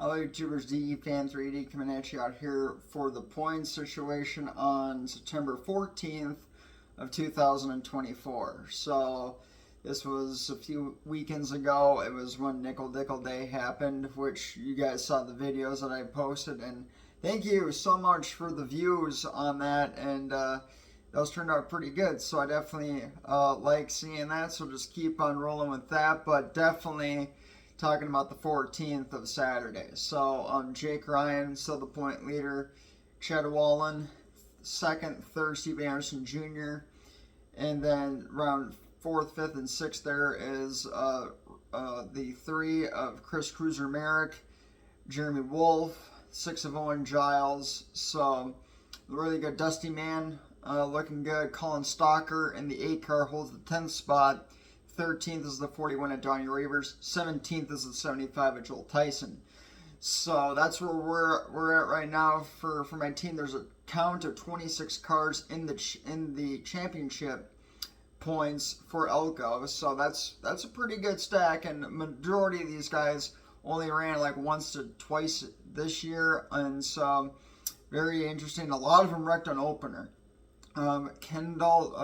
Hello YouTubers, DEFan3D coming at you out here for the points situation on September 14th of 2024. So this was a few weekends ago. It was when Nickel Dickle Day happened, which you guys saw the videos that I posted, and thank you so much for the views on that, and those turned out pretty good, so I definitely like seeing that, so just keep on rolling with that, but definitely talking about the 14th of Saturday. So Jake Ryan, still the point leader. Chad Wallen, second, third, Steve Anderson Jr. And then round 4th, 5th, and 6th there is the 3 of Chris Cruiser Merrick, Jeremy Wolf, 6 of Owen Giles. So really good. Dusty Man looking good. Colin Stalker in the 8 car holds the 10th spot. 13th is the 41 at Donnie Reavers. 17th is the 75 at Joel Tyson. So that's where we're at right now for my team. There's a count of 26 cars in the championship points for Elko. So that's a pretty good stack, and the majority of these guys only ran like once to twice this year, and so very interesting. A lot of them wrecked on opener.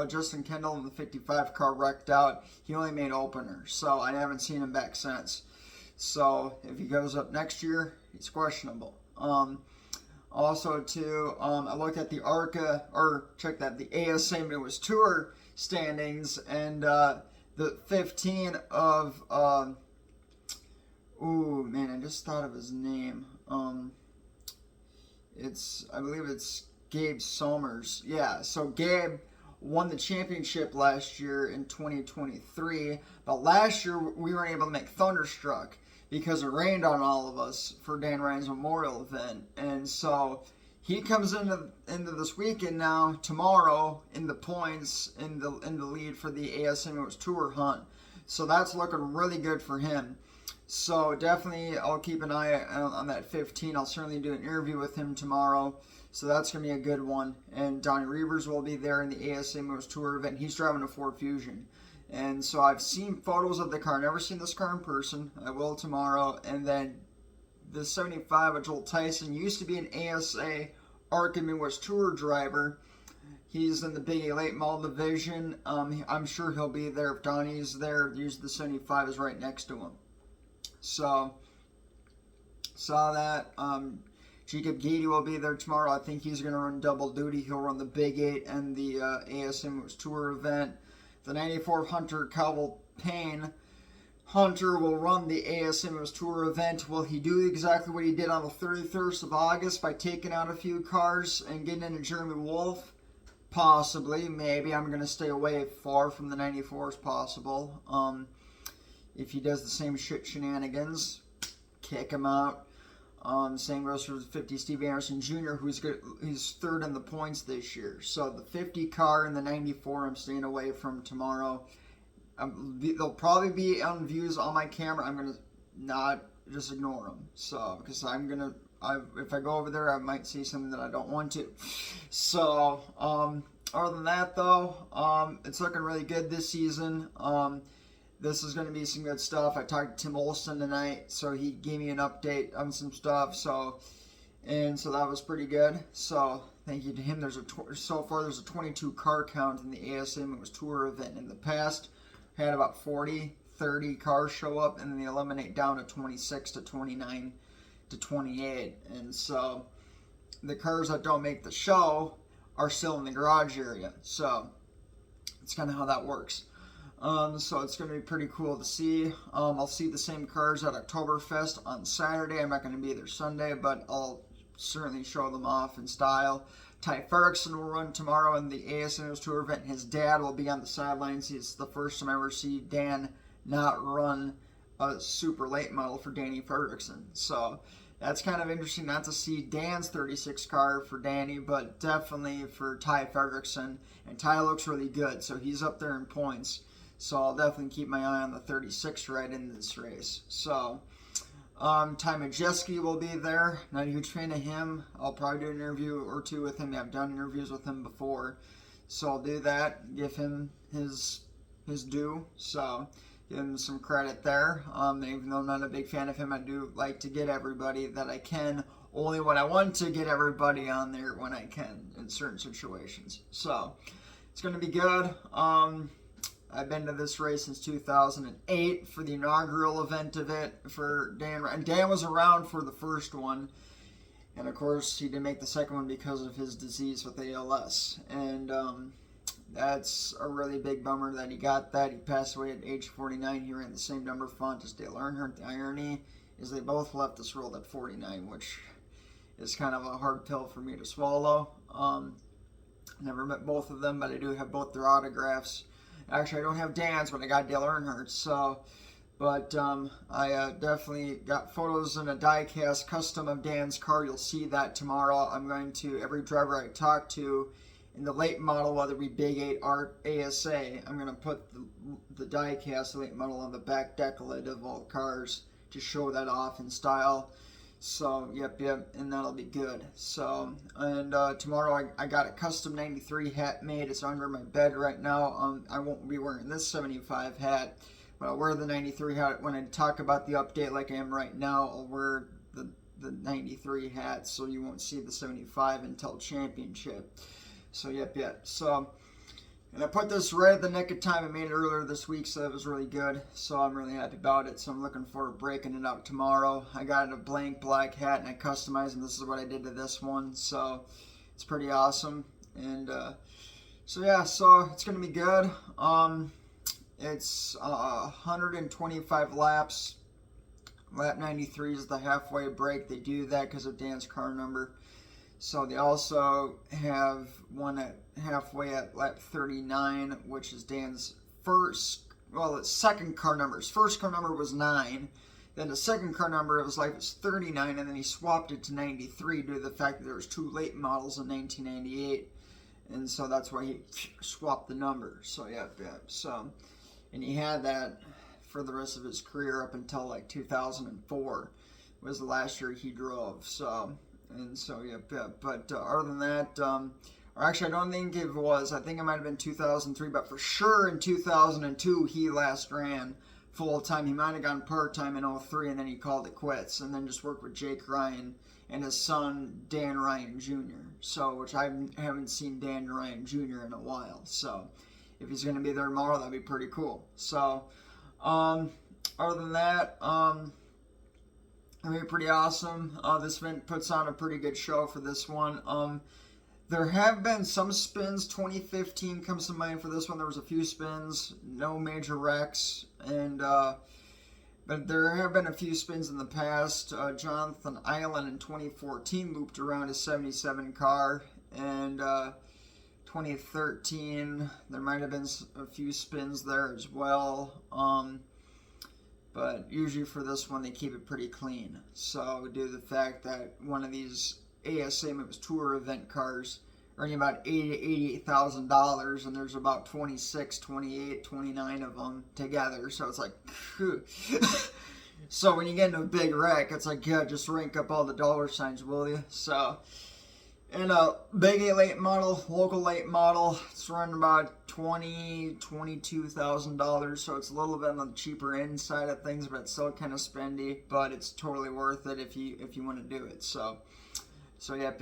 Justin Kendall in the 55 car wrecked out. He only made opener, so I haven't seen him back since. So if he goes up next year, he's questionable. Also, too, I looked at the the ASA Midwest Tour standings, and the 15 of I just thought of his name. I believe it's Gabe Somers. Yeah, so Gabe won the championship last year in 2023, but last year we weren't able to make Thunderstruck because it rained on all of us for Dan Ryan's memorial event, and so he comes into this weekend now, tomorrow, in the points, in the lead for the ASM Tour hunt. So that's looking really good for him. So definitely I'll keep an eye on that 15. I'll certainly do an interview with him tomorrow. So that's going to be a good one. And Donnie Reavers will be there in the ASA Most Tour event. He's driving a Ford Fusion. And so I've seen photos of the car. Never seen this car in person. I will tomorrow. And then the 75 of Joel Tyson used to be an ASA ARCA Midwest Tour driver. He's in the Big A late model division. I'm sure he'll be there if Donnie's there. Usually the 75 is right next to him. So, saw that. Jacob Gady will be there tomorrow. I think he's going to run double duty. He'll run the Big 8 and the ASM Tour event. The 94 Hunter Calvel Payne. Hunter will run the ASM Tour event. Will he do exactly what he did on the 31st of August by taking out a few cars and getting into Jeremy Wolf? Possibly, maybe. I'm going to stay away far from the 94 as possible. If he does the same shenanigans, kick him out. Same goes for the 50 Steve Anderson Jr., who's good. He's third in the points this year. So the 50 car and the 94 I'm staying away from tomorrow. They'll probably be on views on my camera. I'm going to not just ignore them. So, because if I go over there, I might see something that I don't want to. So, other than that, though, it's looking really good this season. This is going to be some good stuff. I talked to Tim Olson tonight, so he gave me an update on some stuff. So that was pretty good. So thank you to him. So far there's a 22 car count in the ASM. It was tour event. In the past, had about 40, 30 cars show up, and then they eliminate down to 26 to 29 to 28. And so the cars that don't make the show are still in the garage area. So it's kind of how that works. So it's going to be pretty cool to see. I'll see the same cars at Oktoberfest on Saturday. I'm not going to be there Sunday, but I'll certainly show them off in style. Ty Ferguson will run tomorrow in the ASM Tour event. His dad will be on the sidelines. It's the first time I ever see Dan not run a super late model for Danny Ferguson. So that's kind of interesting not to see Dan's 36 car for Danny, but definitely for Ty Ferguson. And Ty looks really good, so he's up there in points. So I'll definitely keep my eye on the 36 right in this race. So Ty Majeski will be there. Not a huge fan of him. I'll probably do an interview or two with him. I've done interviews with him before. So I'll do that. Give him his due. So give him some credit there. Even though I'm not a big fan of him, I do like to get everybody that I can. Only when I want to get everybody on there when I can in certain situations. So it's going to be good. I've been to this race since 2008 for the inaugural event of it for Dan. And Dan was around for the first one. And of course, he didn't make the second one because of his disease with ALS. And that's a really big bummer that he got that. He passed away at age 49. He ran the same number font as Dale Earnhardt. The irony is they both left this world at 49, which is kind of a hard pill for me to swallow. Never met both of them, but I do have both their autographs. Actually, I don't have Dan's, but I got Dale Earnhardt's. So, but I definitely got photos in a die-cast custom of Dan's car. You'll see that tomorrow. I'm going to, every driver I talk to in the late model, whether it be Big 8 Art ASA, I'm going to put the die-cast late model on the back decollete of all cars to show that off in style. So, yep, and that'll be good. So, and tomorrow I got a custom 93 hat made. It's under my bed right now. I won't be wearing this 75 hat, but I'll wear the 93 hat. When I talk about the update like I am right now, I'll wear the 93 hat, so you won't see the 75 until championship. So, yep. So, and I put this right at the nick of time. I made it earlier this week, so it was really good. So I'm really happy about it. So I'm looking forward to breaking it out tomorrow. I got a blank black hat, and I customized, and this is what I did to this one. So it's pretty awesome. And so yeah, so it's going to be good. It's 125 laps. Lap 93 is the halfway break. They do that because of Dan's car number. So they also have one at halfway at lap 39, which is Dan's it's second car number. His first car number was 9. Then the second car number of his life was 39, and then he swapped it to 93 due to the fact that there was 2 late models in 1998. And so that's why he swapped the number. So, yeah. So, and he had that for the rest of his career up until like 2004 was the last year he drove. So, and so, but other than that, or actually, I don't think it was. I think it might have been 2003, but for sure in 2002, he last ran full-time. He might have gone part-time in 03, and then he called it quits, and then just worked with Jake Ryan and his son, Dan Ryan Jr., so, which I haven't seen Dan Ryan Jr. in a while. So, if he's going to be there tomorrow, that'd be pretty cool. So, other than that, it'll be pretty awesome. This event puts on a pretty good show for this one. There have been some spins. 2015 comes to mind for this one. There was a few spins, no major wrecks, and but there have been a few spins in the past. Jonathan Island in 2014 looped around his 77 car, and 2013 there might have been a few spins there as well. But usually for this one they keep it pretty clean. So due to the fact that one of these ASA Moves Tour event cars earning about $80,000 to $88,000, and there's about 26, 28, 29 of them together. So it's like, so when you get into a big wreck, it's like, yeah, just rank up all the dollar signs, will you? So, and a big late model, local late model, it's running about $22,000. So it's a little bit on the cheaper end side of things, but it's still kind of spendy. But it's totally worth it if you want to do it. So yep.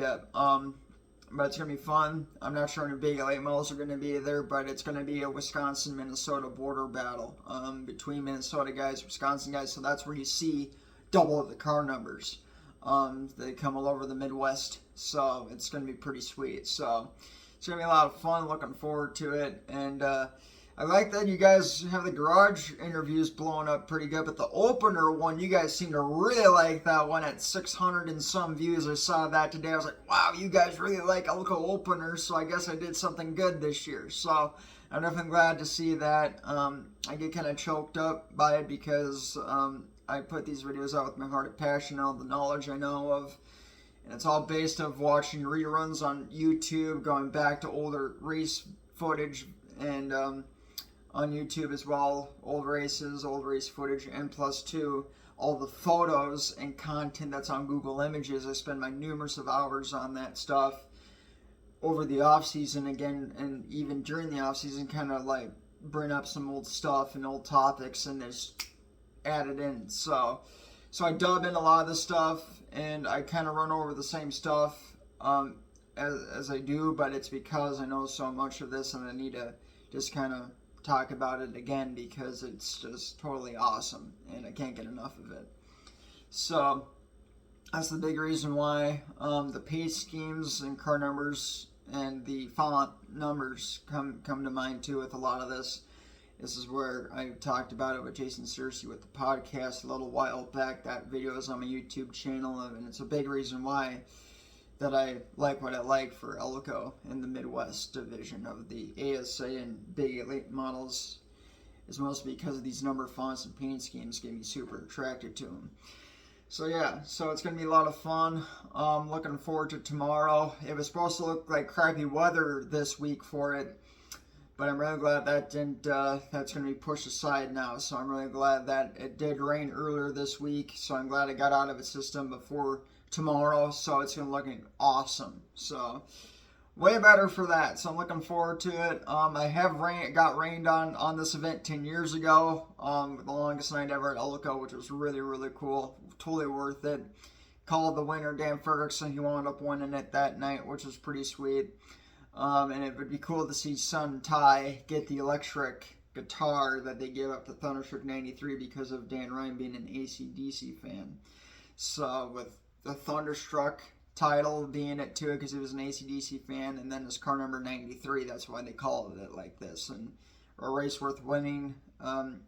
But it's going to be fun. I'm not sure any big late models are going to be there, but it's going to be a Wisconsin-Minnesota border battle between Minnesota guys, Wisconsin guys. So that's where you see double of the car numbers. They come all over the Midwest, so it's going to be pretty sweet. So it's going to be a lot of fun. Looking forward to it. And I like that you guys have the garage interviews blowing up pretty good, but the opener one, you guys seem to really like that one at 600 and some views. I saw that today. I was like, wow, you guys really like Elko openers, so I guess I did something good this year. So I'm definitely glad to see that. I get kind of choked up by it because I put these videos out with my heart and passion, all the knowledge I know of. And it's all based of watching reruns on YouTube, going back to older race footage, and on YouTube as well, old races, old race footage, and plus two, all the photos and content that's on Google Images. I spend my numerous of hours on that stuff over the off season again, and even during the off season, kind of like bring up some old stuff and old topics and just add it in. So I dub in a lot of the stuff, and I kind of run over the same stuff as I do, but it's because I know so much of this and I need to just kind of talk about it again because it's just totally awesome and I can't get enough of it. So that's the big reason why the pace schemes and car numbers and the font numbers come to mind too with a lot of this. This is where I talked about it with Jason Searcy with the podcast a little while back. That video is on my YouTube channel, and it's a big reason why that I like what I like for Elko in the Midwest division of the ASA and big elite models, is mostly because of these number fonts and paint schemes get me super attracted to them. So yeah, so it's going to be a lot of fun. Looking forward to tomorrow. It was supposed to look like crappy weather this week for it, but I'm really glad that didn't, that's going to be pushed aside now. So I'm really glad that it did rain earlier this week. So I'm glad it got out of its system before tomorrow. So it's going to look awesome. So way better for that. So I'm looking forward to it. I have got rained on this event 10 years ago. The longest night ever at Elko, which was really, really cool. Totally worth it. Called the winner, Dan Ferguson. He wound up winning it that night, which was pretty sweet. And it would be cool to see Son Ty get the electric guitar that they gave up to Thunderstruck 93 because of Dan Ryan being an AC/DC fan. So with the Thunderstruck title being it too, because he was an AC/DC fan, and then his car number 93, that's why they called it like this. And a race worth winning.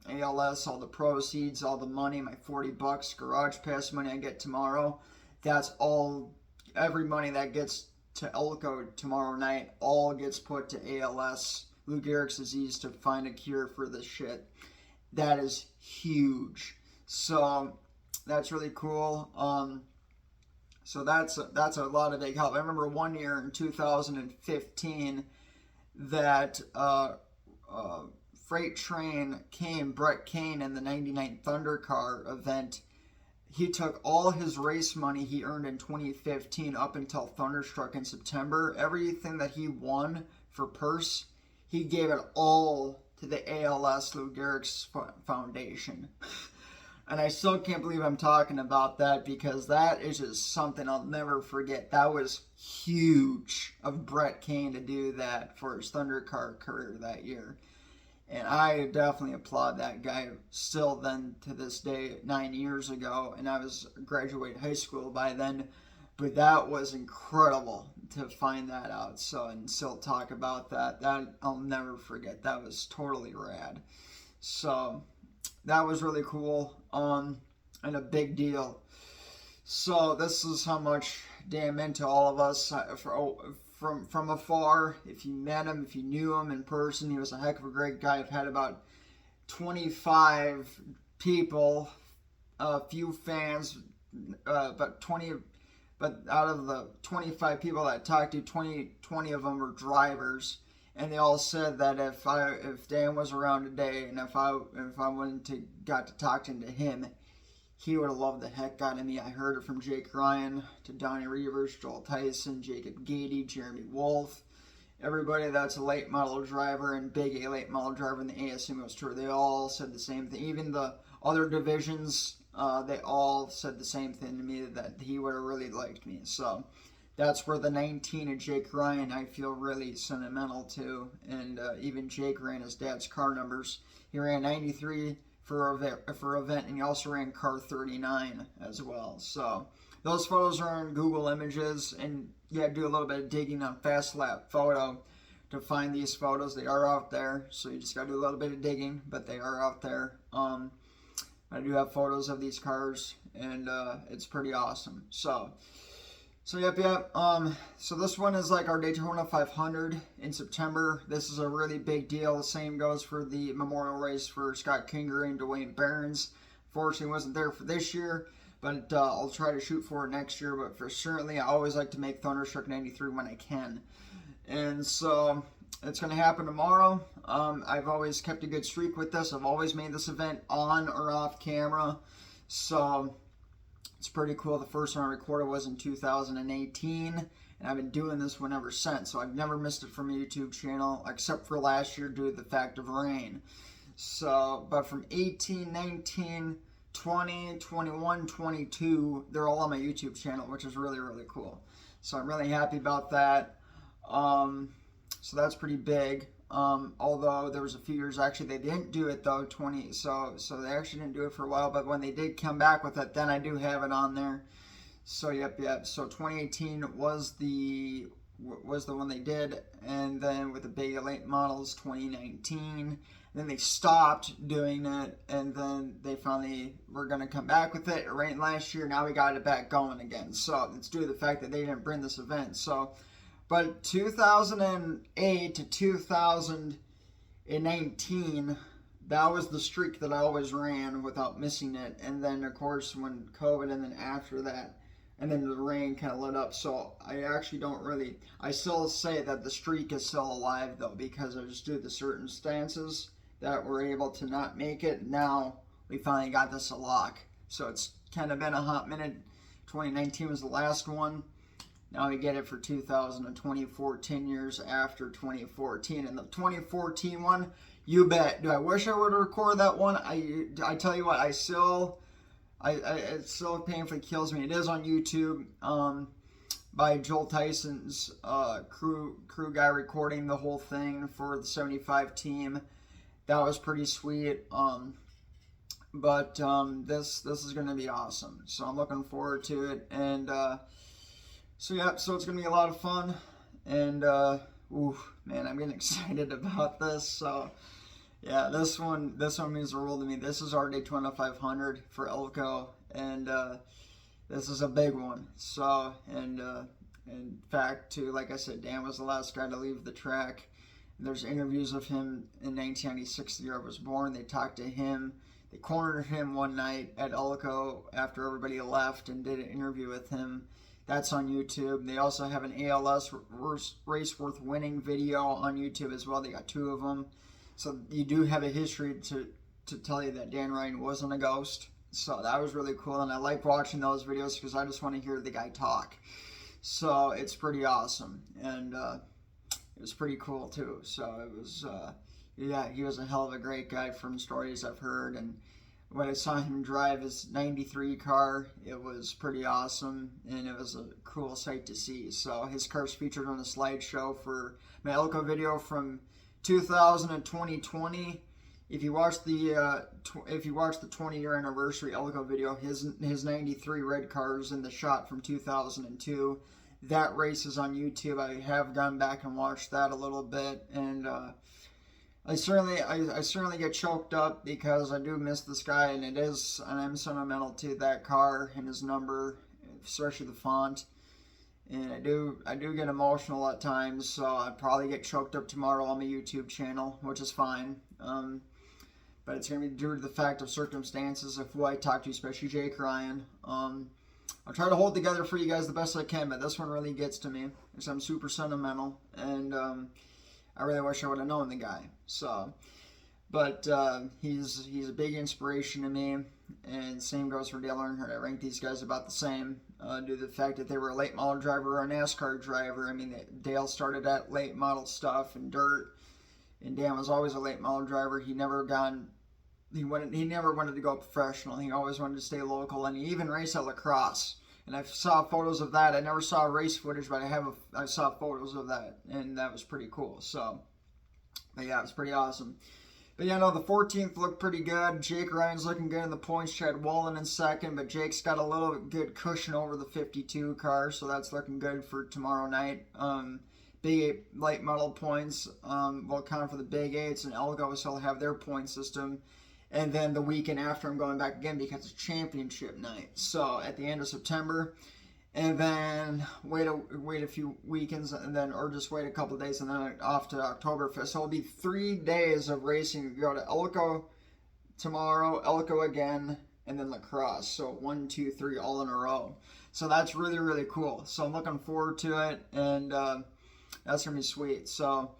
ALS, all the proceeds, all the money, my $40 garage pass money I get tomorrow, that's all, every money that gets to Elko tomorrow night all gets put to ALS, Lou Gehrig's disease, to find a cure for this shit. That is huge. So that's really cool. So that's a lot of big help. I remember one year in 2015 that Freight Train came, Brett Kane, in the 99 Thunder Car event. He took all his race money he earned in 2015 up until Thunderstruck in September. Everything that he won for purse, he gave it all to the ALS Lou Gehrig's Foundation. And I still can't believe I'm talking about that because that is just something I'll never forget. That was huge of Brett Kane to do that for his Thunder Car career that year. And I definitely applaud that guy still then to this day, 9 years ago. And I was graduating high school by then. But that was incredible to find that out. So, and still talk about that. That I'll never forget. That was totally rad. So that was really cool. And a big deal. So this is how much Dan meant to all of us. From afar, if you met him, if you knew him in person, he was a heck of a great guy. I've had about 25 people, a few fans, but out of the 25 people that I talked to, 20 of them were drivers, and they all said that if Dan was around today, and if I got to talk to him, he would have loved the heck out of me. I heard it from Jake Ryan to Donnie Reavers, Joel Tyson, Jacob Gady, Jeremy Wolf, everybody that's a late model driver and big A late model driver in the ASMOS Tour. They all said the same thing. Even the other divisions, they all said the same thing to me, that he would have really liked me. So that's where the 19 of Jake Ryan I feel really sentimental to. And even Jake ran his dad's car numbers. He ran 93 for event, and he also ran car 39 as well. So those photos are on Google Images, and you have to do a little bit of digging on Fast Lap Photo to find these photos. They are out there, so you just got to do a little bit of digging, but they are out there. I do have photos of these cars, and it's pretty awesome. So yep. So this one is like our Daytona 500 in September. This is a really big deal. The same goes for the memorial race for Scott Kingery and Dwayne Barons. Fortunately, wasn't there for this year, but I'll try to shoot for it next year. But for certainly, I always like to make Thunderstruck 93 when I can. And so it's going to happen tomorrow. I've always kept a good streak with this. I've always made this event on or off camera. So It's pretty cool. The first one I recorded was in 2018, and I've been doing this one ever since. So I've never missed it from a YouTube channel, except for last year due to the fact of rain. So, but from 18, 19, 20, 21, 22, they're all on my YouTube channel, which is really, really cool. So I'm really happy about that. So that's pretty big. Although there was a few years actually they didn't do it though, 20. So they actually didn't do it for a while. But when they did come back with it, then I do have it on there. So yep. So 2018 was the one they did, and then with the big late models 2019. Then they stopped doing it, and then they finally were going to come back with it. It rained last year. Now we got it back going again. So it's due to the fact that they didn't bring this event. So, but 2008 to 2019, that was the streak that I always ran without missing it. And then, of course, when COVID, and then after that, and then the rain kind of lit up. So I actually don't really, I still say that the streak is still alive, though, because I just do the certain stances that were able to not make it. Now we finally got this a lock. So it's kind of been a hot minute. 2019 was the last one. Now we get it for 2024, 10 years after 2014. And the 2014 one, you bet. Do I wish I would have recorded that one? I tell you what, it still painfully kills me. It is on YouTube by Joel Tyson's crew guy recording the whole thing for the 75 team. That was pretty sweet. But this is going to be awesome. So I'm looking forward to it. And so yeah, so it's going to be a lot of fun. And man, I'm getting excited about this. So yeah, this one means the world to me. This is our Daytona 500 for Elko, and this is a big one. So in fact, too, like I said, Dan was the last guy to leave the track. There's interviews of him in 1996, the year I was born. They talked to him. They cornered him one night at Elko after everybody left and did an interview with him. That's on YouTube. They also have an ALS race worth winning video on YouTube as well. They got 2 of them. So you do have a history to tell you that Dan Ryan wasn't a ghost. So that was really cool. And I like watching those videos because I just want to hear the guy talk. So it's pretty awesome. And it was pretty cool too. So it was, yeah, he was a hell of a great guy from stories I've heard. And when I saw him drive his 93 car, it was pretty awesome. And it was a cool sight to see. So his car's featured on a slideshow for my Elko video from 2000 and 2020. If you watch the 20-year anniversary Elko video, his 93 red cars in the shot from 2002. That race is on YouTube. I have gone back and watched that a little bit, and I certainly get choked up because I do miss this guy, and I'm sentimental to that car and his number, especially the font. And I do get emotional at times, so I probably get choked up tomorrow on my YouTube channel, which is fine. But it's going to be due to the fact of circumstances of who I talk to, especially Jake Ryan. I'll try to hold together for you guys the best I can, but this one really gets to me because I'm super sentimental, and I really wish I would have known the guy. So, but he's a big inspiration to me, and same goes for Dale Earnhardt. I rank these guys about the same due to the fact that they were a late model driver or a NASCAR driver. I mean, Dale started at late model stuff and dirt, and Dan was always a late model driver. He never wanted to go professional. He always wanted to stay local, and he even raced at lacrosse. And I saw photos of that. I never saw race footage, but I saw photos of that, and that was pretty cool. So, but yeah, it was pretty awesome. But yeah, no, the 14th looked pretty good. Jake Ryan's looking good in the points. Chad Wallen in second, but Jake's got a little good cushion over the 52 car, so that's looking good for tomorrow night. Big 8 late model points will count for the Big 8s, and Elko will still have their point system. And then the weekend after, I'm going back again because it's championship night. So at the end of September, and then wait a few weekends, and then or just wait a couple of days, and then off to Oktoberfest. So it'll be 3 days of racing. You go to Elko tomorrow, Elko again, and then lacrosse. So 1, 2, 3, all in a row. So that's really, really cool. So I'm looking forward to it, and that's gonna be sweet. So.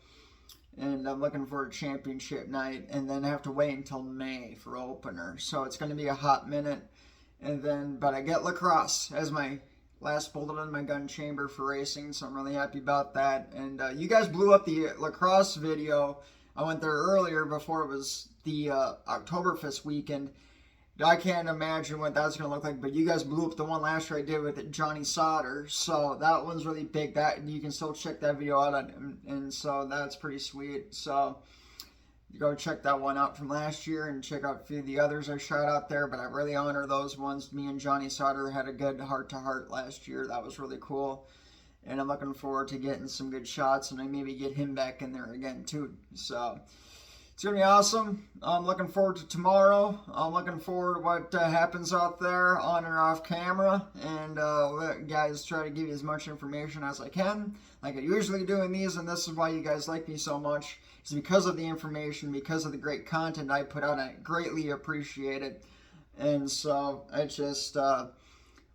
And I'm looking for a championship night, and then I have to wait until May for opener. So it's going to be a hot minute. And then, but I get lacrosse as my last bullet in my gun chamber for racing, so I'm really happy about that. And you guys blew up the lacrosse video. I went there earlier before it was the Oktoberfest weekend. I can't imagine what that's going to look like, but you guys blew up the one last year I did with Johnny Sauter, so that one's really big. That you can still check that video out, and so that's pretty sweet. So you go check that one out from last year and check out a few of the others I shot out there, but I really honor those ones. Me and Johnny Sauter had a good heart-to-heart last year. That was really cool, and I'm looking forward to getting some good shots, and I maybe get him back in there again too. So it's going to be awesome. I'm looking forward to tomorrow. I'm looking forward to what happens out there on and off camera. And guys, try to give you as much information as I can, like I usually do in these. And this is why you guys like me so much. It's because of the information, because of the great content I put out. I greatly appreciate it. And so it's just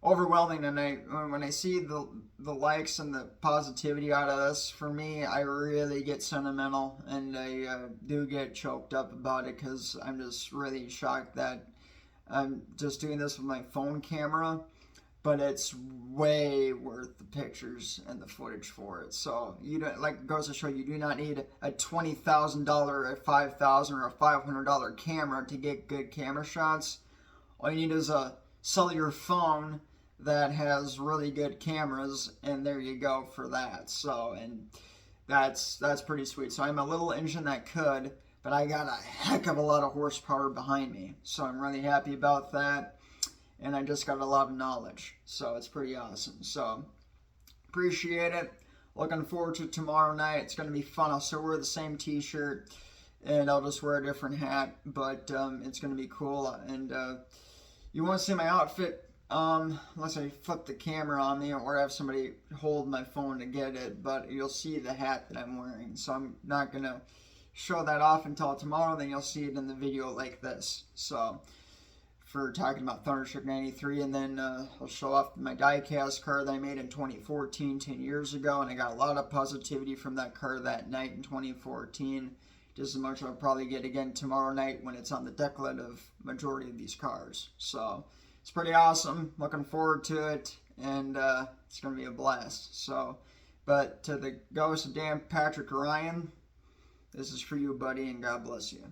overwhelming, and when I see the likes and the positivity out of this, for me, I really get sentimental, and I do get choked up about it, because I'm just really shocked that I'm just doing this with my phone camera, but it's way worth the pictures and the footage for it. So you don't, like it goes to show, you do not need a $20,000, a $5,000, or a $500 camera to get good camera shots. All you need is a cellular phone that has really good cameras, and there you go for that. So, and that's pretty sweet. So I'm a little engine that could, but I got a heck of a lot of horsepower behind me, so I'm really happy about that, and I just got a lot of knowledge, so it's pretty awesome. So appreciate it. Looking forward to tomorrow night. It's going to be fun. I'll still wear the same t-shirt, and I'll just wear a different hat, but it's going to be cool. And you won't see my outfit unless I flip the camera on me or have somebody hold my phone to get it, but you'll see the hat that I'm wearing. So I'm not going to show that off until tomorrow, then you'll see it in the video like this. So for talking about Thunderstruck 93, and then I'll show off my die-cast car that I made in 2014, 10 years ago, and I got a lot of positivity from that car that night in 2014, just as much as I'll probably get again tomorrow night when it's on the decklet of majority of these cars. So it's pretty awesome. Looking forward to it, and it's going to be a blast. So, but to the ghost of Dan Patrick Ryan, this is for you, buddy, and God bless you.